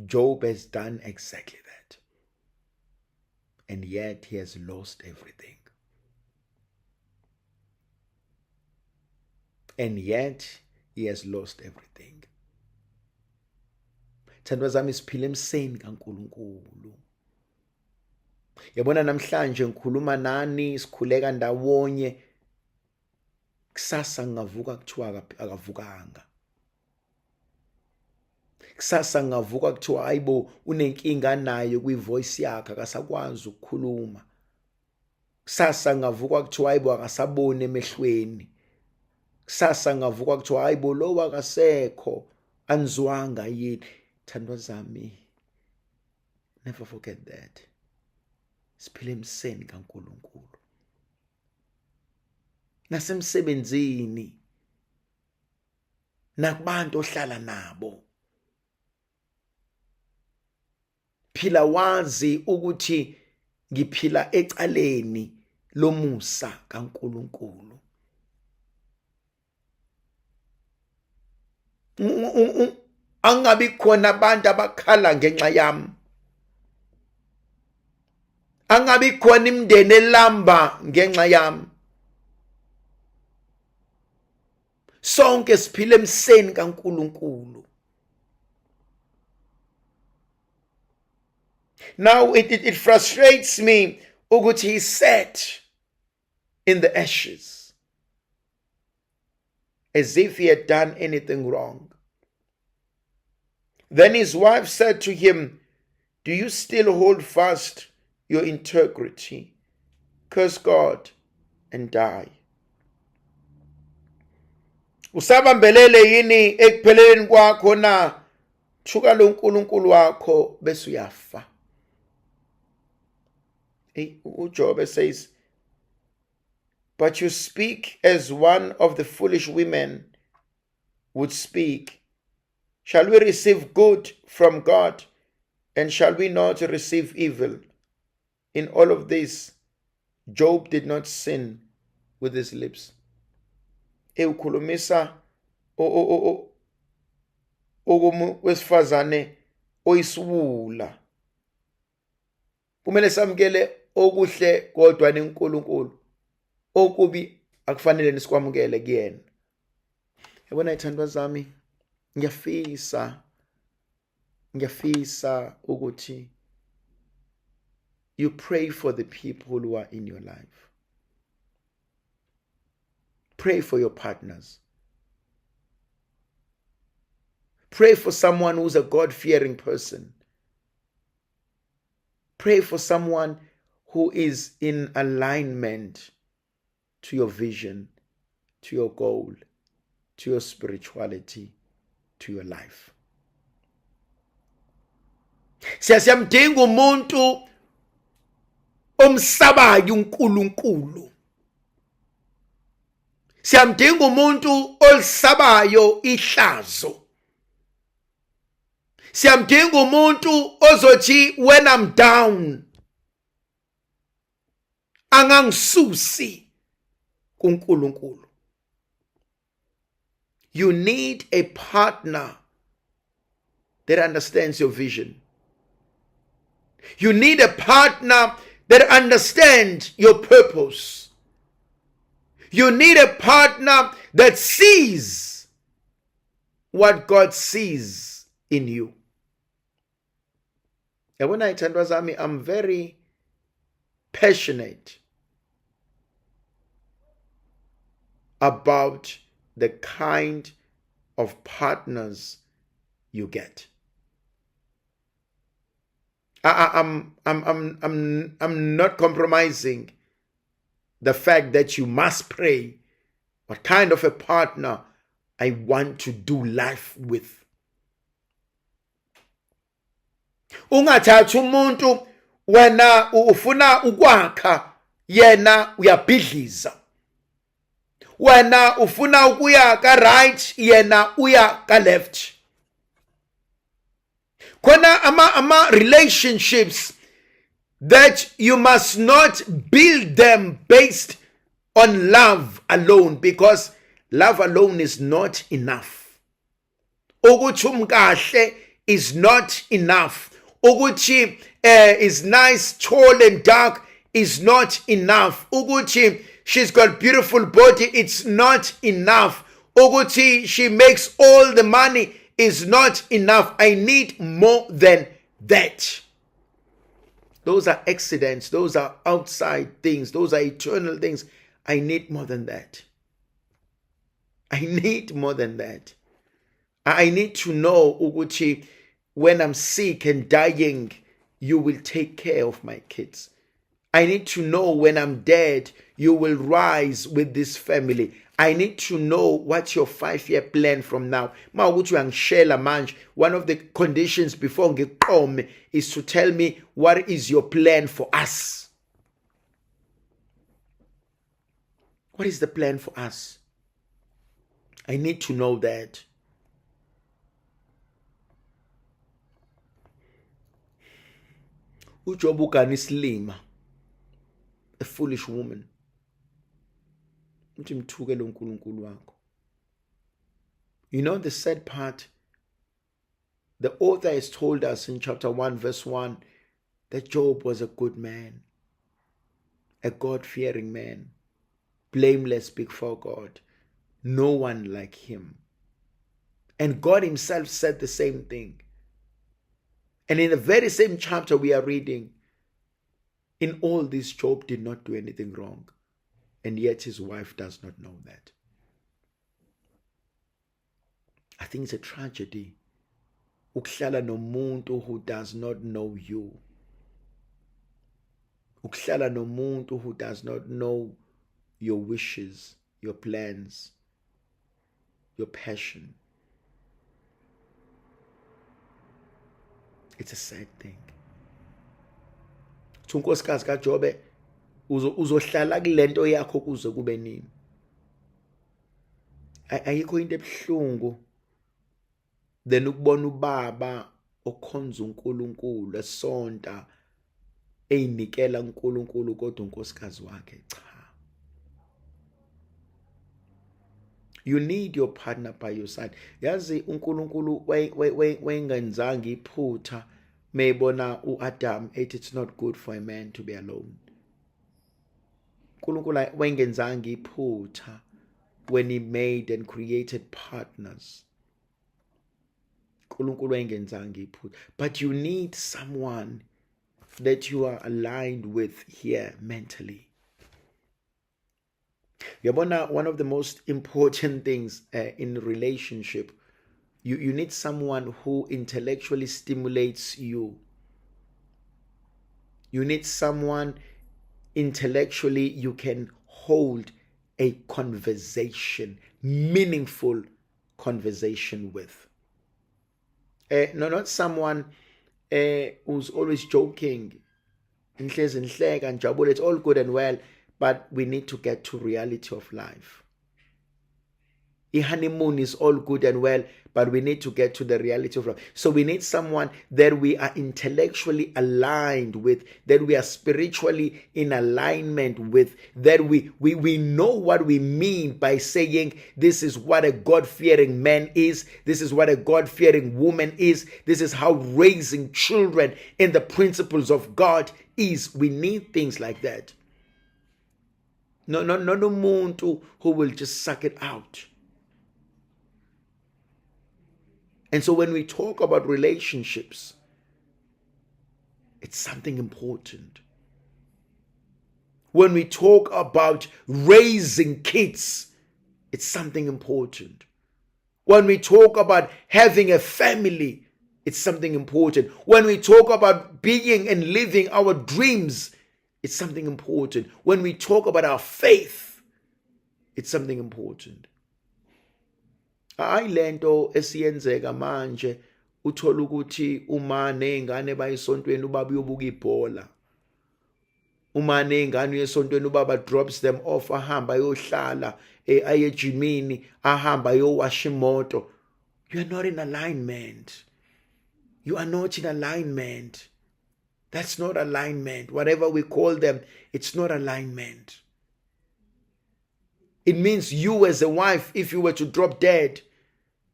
Job has done exactly that. And yet he has lost everything. And yet he has lost everything. Thandwa zami, siphila emseni kaNkulunkulu. Yabona namhlanje ngikhuluma nani, sikhuleka ndawonye, kusasa ngavuka kuthiwa akavukanga. Kusasa ngavuka kuthiwa hayibo unenkinga nayo kwivoice yakhe, akasakwazi ukukhuluma. Kusasa ngavuka kuthiwa hayibo akasaboni emehlweni. Kusasa ngavuka kuthiwa hayibo lo akasekho, anzwanga yini. Thandwa zami, never forget that. siphila emseni kaNkulunkulu. Nasemsebenzini, nakubantu ohlala nabo, phila wazi ukuthi ngiphila ecaleni lomusa kaNkulunkulu. Angabi khona abantu abakhala ngenxa yami, angabi khona imindeni elamba ngenxa yami. Sonke siphila emseni kaNkulunkulu. Now it frustrates me ukuthi he sat in the ashes as if he had done anything wrong. Then his wife said to him, "Do you still hold fast your integrity? Curse God and die." Usabambelele yini ekupheleleni kwakho na? Thuka lo uNkulunkulu wakho bese uyafa. uJobe says, "But you speak as one of the foolish women would speak. Shall we receive good from God, and shall we not receive evil? In all of this, Job did not sin with his lips." Ukhulumisa wesifazane oyisiwula. Kumele samukele okuhle kodwa neNkulunkulu. Okubi akufanele nisikwamukele kuyena. Yabona ithandwa zami, ngiyafisa ukuthi you pray for the people who are in your life. Pray for your partners. Pray for someone who's a God-fearing person. Pray for someone who is in alignment to your vision, to your goal, to your spirituality, to your life. Siyamdinga umuntu omsabayo uNkulunkulu. Siyamdinga umuntu olisabayo ihlazo. Siyamdinga umuntu ozothi when I'm down angangisusi kuNkulunkulu. You need a partner that understands your vision. You need a partner that understands your purpose. You need a partner that sees what God sees in you. And when I tell you, I'm very passionate about the kind of partners you get. I'm not compromising the fact that you must pray what kind of a partner I want to do life with. Ungathatha umuntu wena ufuna ukwakha yena uyabhidliza. Wena ufuna ukuya ka right yena uya ka left. Khona ama relationships that you must not build them based on love alone, because love alone is not enough. Ukuthi umkahle is not enough. Ukuthi is nice, tall and dark is not enough. Ukuthi she's got beautiful body, it's not enough. Ukuthi she makes all the money is not enough. I need more than that. Those are accidents. Those are outside things. Those are eternal things. I need more than that. I need more than that. I need to know, ukuthi, when I'm sick and dying, you will take care of my kids. I need to know when I'm dead, you will rise with this family. I need to know what's your 5-year plan from now. One of the conditions before ngiqome is to tell me what is your plan for us. What is the plan for us? I need to know that. uJob ugana isilima, a foolish woman. Uthi mthuke lo nkulunkulu wakho. You know the sad part? The author has told us in chapter 1 verse 1 that Job was a good man, a God-fearing man, blameless before God, no one like him. And God himself said the same thing. And in the very same chapter we are reading, in all this, Job did not do anything wrong. And yet his wife does not know that. I think it's a tragedy. Ukuhlala nomuntu who does not know you. Ukuhlala nomuntu who does not know your wishes, your plans, your passion. It's a sad thing. Unkosikazi kaJobe uzohlala kulento yakho kuze kube nini. Ayikho into ebhlungu then ukubona ubaba okhonza uNkulunkulu esonta eyinikela uNkulunkulu kodwa unkosikazi wakhe cha. You need your partner by your side. Yazi uNkulunkulu wayengenzanga iphutha mayibona uAdam ethi it's not good for a man to be alone. uNkulunkulu wayengenzanga iphutha when he made and created partners. uNkulunkulu wayengenzanga iphutha. But you need someone that you are aligned with here mentally. Yabona, one of the most important things in relationship, you need someone who intellectually stimulates you. You need someone intellectually you can hold a conversation, meaningful conversation with. No, not someone who's always joking. It's all good and well, but we need to get to reality of life. The honeymoon is all good and well, but we need to get to the reality of life. So we need someone that we are intellectually aligned with, that we are spiritually in alignment with, that we know what we mean by saying this is what a God-fearing man is, this is what a God-fearing woman is, this is how raising children in the principles of God is. We need things like that. No umuntu who will just suck it out. And so when we talk about relationships, it's something important. When we talk about raising kids, it's something important. When we talk about having a family, it's something important. When we talk about being and living our dreams, it's something important. When we talk about our faith, it's something important. Hayi lento esiyenzeka manje uthola ukuthi uma nezingane bayisontweni ubaba uyobuka ibhola. Uma nezingane uyesontweni ubaba drops them off ahamba ayohlala aye ejimini ahamba ayowasha imoto. You are not in alignment. You are not in alignment. That's not alignment. Whatever we call them, it's not alignment. It means you as a wife, if you were to drop dead,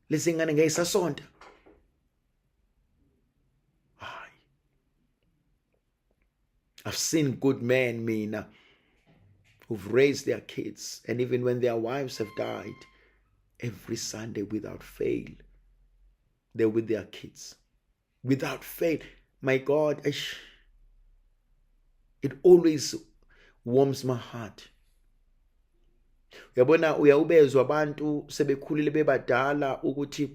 lezingane ngayisasonta. I've seen good men, mina, who've raised their kids, and even when their wives have died, every Sunday without fail, they're with their kids. Without fail. My God, it always warms my heart. Uyabona uyawubezwa abantu sebekhulile bebadala ukuthi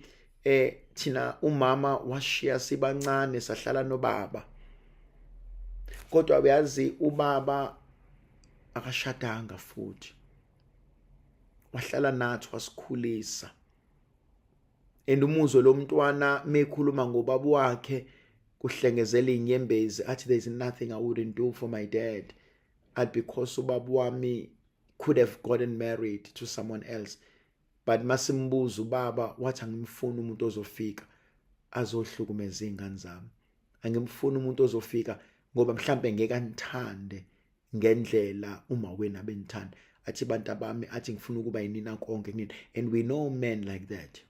thina umama washiya sibancane sahlala nobaba. Kodwa uyazi ubaba akashadanga futhi. Wahlala nathi wasikhulisa. And umuzwe lo mntwana mekhuluma ngobaba wakhe kuhlengezela inyembezi athi there's nothing I wouldn't do for my dad. And because ubaba wami could have gotten married to someone else. But masimbuza ubaba wathi angimfuni umuntu ozofika azohlukumeza izingane zami. Angimfuni umuntu ozofika ngoba mhlambe ngeke anithande ngendlela uma wena benithanda. Athi bantu bami athi ngifuna ukuba yinina konke kunini. And we know men like that.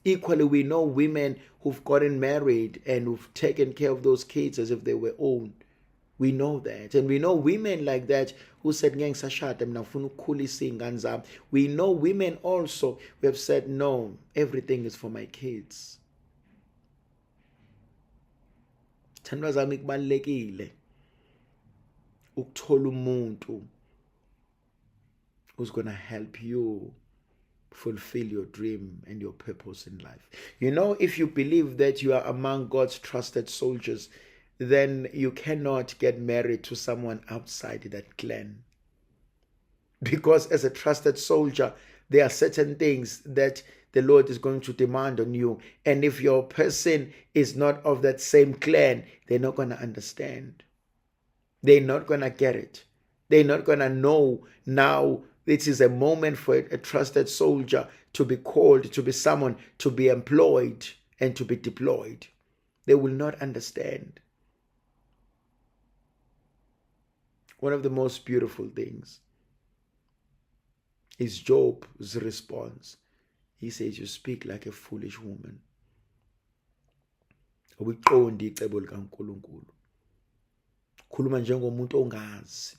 Equally, we know women who've gotten married and who've taken care of those kids as if they were own. We know that. And we know women like that who said, we know women also who have said, no, everything is for my kids. Thandwa zami kubalekile ukuthola umuntu who's going to help you fulfill your dream and your purpose in life. You know, if you believe that you are among God's trusted soldiers, then you cannot get married to someone outside that clan. Because as a trusted soldier, there are certain things that the Lord is going to demand on you. And if your person is not of that same clan, they're not going to understand. They're not going to get it. They're not going to know now it is a moment for a trusted soldier to be called, to be summoned, to be employed, and to be deployed. They will not understand. One of the most beautiful things is Job's response. He says, you speak like a foolish woman. Awuyiqondi icebo likaNkulunkulu. Khuluma njengomuntu ongazi.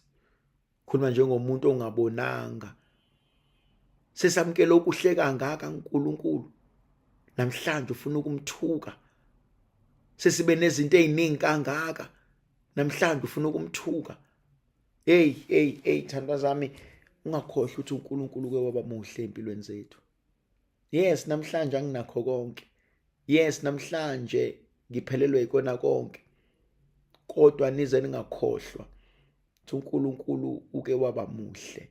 Khuluma njengomuntu ongabonanga. Sesamkela okuhle kangaka uNkulunkulu. Namhlanje ufuna ukumthuka. Sesibe nezinto eziningi kangaka. Namhlanje ufuna ukumthuka. Hey, thandwa zami, ungakhohlwa ukuthi uNkulunkulu ke waba muhle empilweni zethu. Yes, namhlanje anginakho konke. Yes, namhlanje ngiphelelwe ikona konke. Kodwa nize ningakhohlwa ukuthi uNkulunkulu uke waba muhle.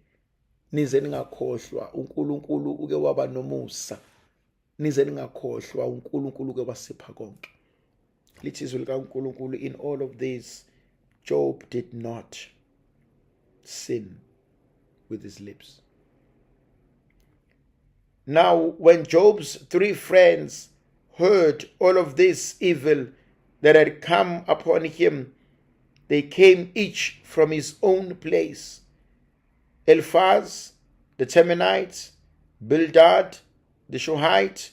Nize ningakhohlwa uNkulunkulu uke waba nomusa. Nize ningakhohlwa uNkulunkulu uke wasipha konke. Lithi izwi likaNkulunkulu, in all of this Job did not sin with his lips. Now, when Job's 3 friends heard all of this evil that had come upon him, they came each from his own place. Eliphaz, the Temanite, Bildad, the Shuhite,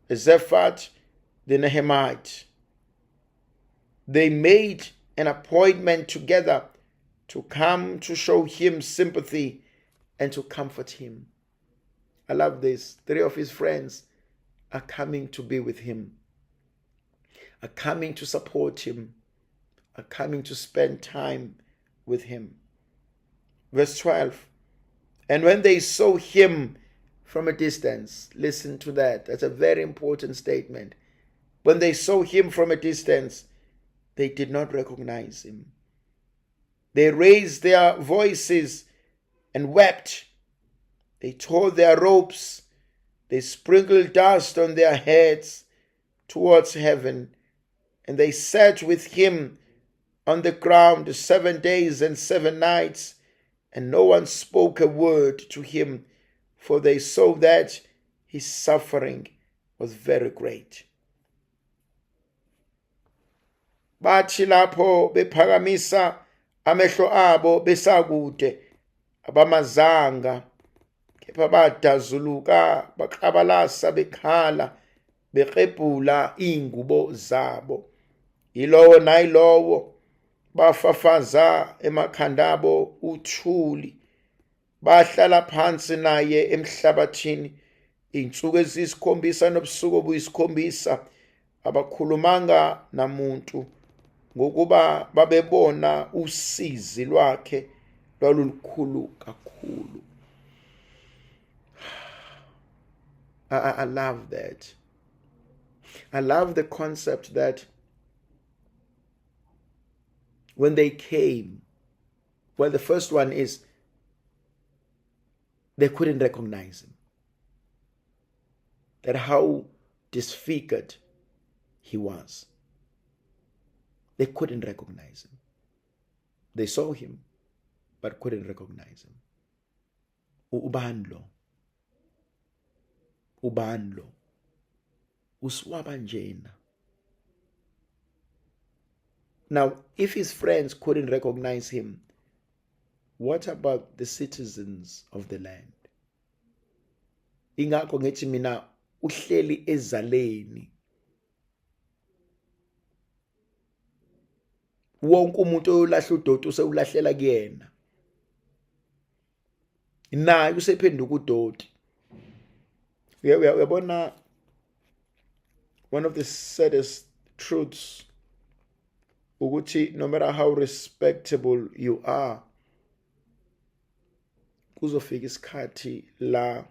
Zephat, the Nehemite. They made an appointment together to come to show him sympathy and to comfort him. I love this. 3 of his friends are coming to be with him, are coming to support him, are coming to spend time with him. Verse 12. And when they saw him from a distance, listen to that. That's a very important statement. When they saw him from a distance, they did not recognize him. They raised their voices and wept. They tore their robes. They sprinkled dust on their heads towards heaven. And they sat with him on the ground 7 days and 7 nights. And no one spoke a word to him, for they saw that his suffering was very great. Bathi lapho bephakamisa amehlo abo besakude, abamazanga, kepha badazuluka, baqabalasa bekhala, beqebhula ingubo zabo. Yilowo nayilowo bafafaza emakhanda abo uthuli, bahlala phansi naye emhlabathini insuku eziyisikhombisa nobusuku obuyisikhombisa, abakhulumanga namuntu, ngokuba babebona usizi lwakhe lwalulukhulu kakhulu. I love that. I love the concept that when they came, well, the first one is they couldn't recognize him. That how disfigured he was. They couldn't recognize him. They saw him, but couldn't recognize him. ubani lo? Ubani lo? Uswaba njena. Now, if his friends couldn't recognize him, what about the citizens of the land? Ingakho ngithi mina uhleli ezaleni. Wonke umuntu oyolahla udoti usewulahlela kuyena. Naye usephenduka udoti. Uyabona, one of the saddest truths ukuthi no matter how respectable you are, kuzofika isikhathi la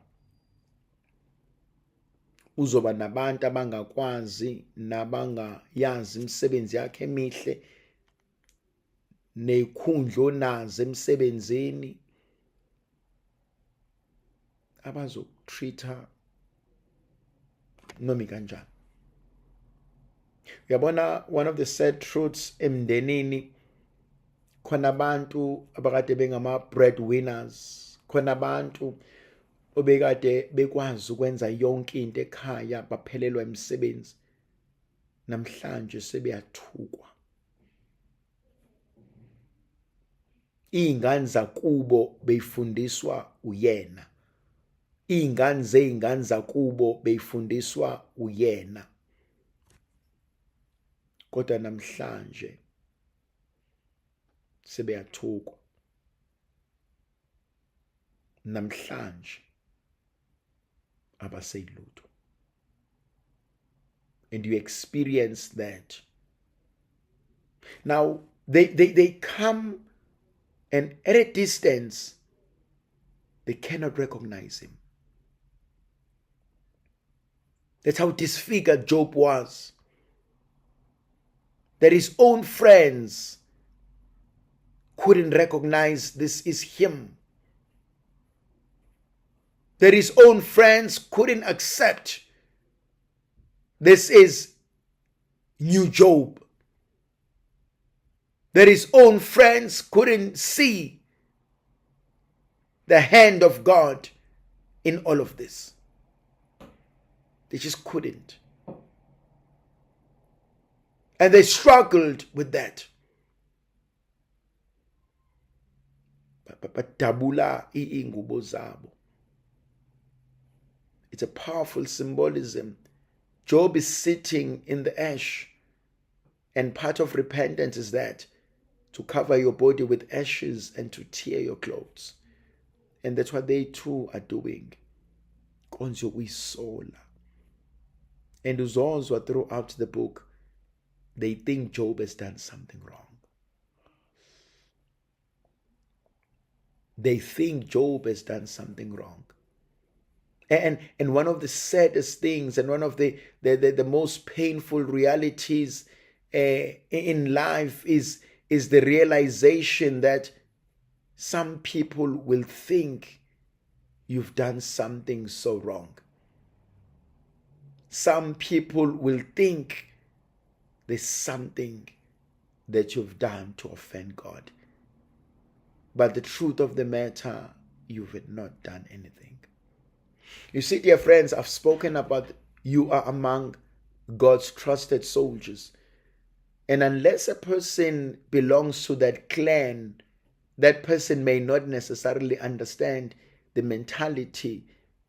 uzoba nabantu abangakwazi nabangayazi imisebenzi yakhe emihle nezikhundla onazo emsebenzini abazokutreata noma kanjani. Uyabona, one of the sad truths emndenini, khona abantu abakade bengama breadwinners, khona abantu obekade bekwazi ukwenza yonke into ekhaya baphelelwa imisebenzi, namhlanje sebeyathukwa. Izingane zakubo beyifundiswa uyena, izingane zezingane zakubo beyifundiswa uyena, kodwa namhlanje sebeyathukwa. Namhlanje abaseyilutho. And you experience that. Now they come, and at a distance they cannot recognize him. That's how disfigured Job was. That his own friends couldn't recognize this is him. That his own friends couldn't accept this is new Job. That his own friends couldn't see the hand of God in all of this. They just couldn't. And they struggled with that. Badabula iingubo zabo. It's a powerful symbolism. Job is sitting in the ash. And part of repentance is that, to cover your body with ashes and to tear your clothes. And that's what they too are doing. Konzo uyisola. And uzozwa throughout the book, they think Job has done something wrong. They think Job has done something wrong. And one of the saddest things and one of the most painful realities in life is the realization that some people will think you've done something so wrong. Some people will think there's something that you've done to offend God. But the truth of the matter, you've not done anything. You see, dear friends, I've spoken about you are among God's trusted soldiers. And unless a person belongs to that clan, that person may not necessarily understand the mentality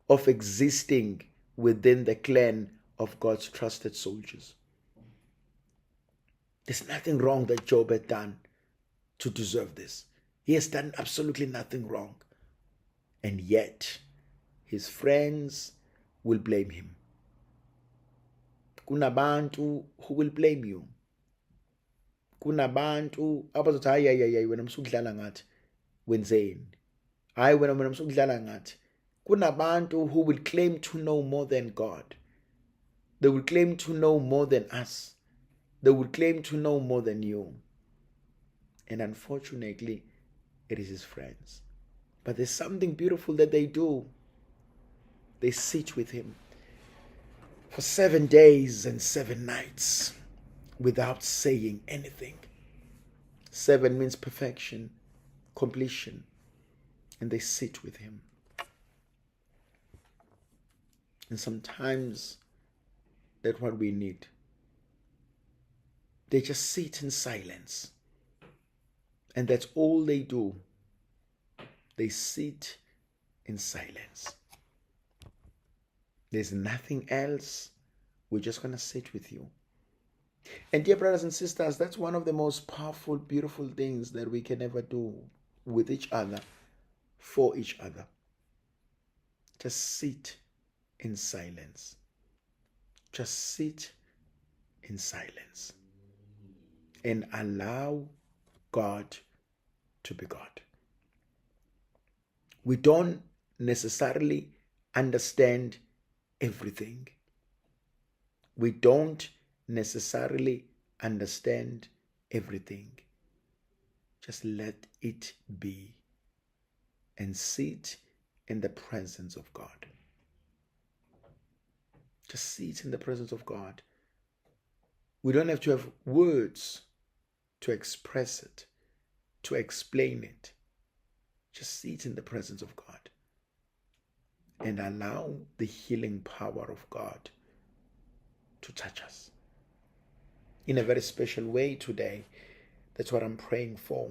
of existing within the clan of God's trusted soldiers. There's nothing wrong that Job had done to deserve this. He has done absolutely nothing wrong. And yet, his friends will blame him. Kunabantu who will blame you. Kunabantu abazothi hayi wena msukudlala ngathi wenzeni. Hayi wena msukudlala ngathi. Kunabantu who will claim to know more than God. They will claim to know more than us. They will claim to know more than you. And unfortunately, it is his friends. But there's something beautiful that they do. They sit with him for 7 days and 7 nights without saying anything. 7 means perfection, completion. And they sit with him. And sometimes that's what we need. They just sit in silence. And that's all they do. They sit in silence. There's nothing else. We're just going to sit with you. And dear brothers and sisters, that's one of the most powerful, beautiful things that we can ever do with each other, for each other. Just sit in silence. Just sit in silence. And allow God to be God. We don't necessarily understand everything. We don't necessarily understand everything. Just let it be and sit in the presence of God. Just sit in the presence of God. We don't have to have words to express it, to explain it. Just sit in the presence of God and allow the healing power of God to touch us in a very special way today. That's what I'm praying for.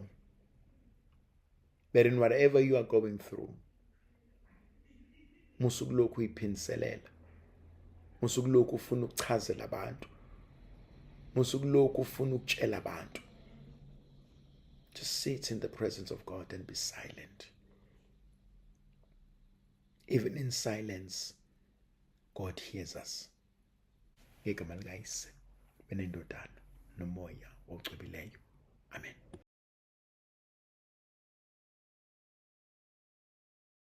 That in whatever you are going through, musukulokhu iphinselela, musukulokhu ufuna ukuchazela abantu, musukulokhu ufuna ukutshela abantu. Just sit in the presence of God and be silent. Even in silence, God hears us. Ngegama likaYise benendodana nomoya ogcobileyo. Amen.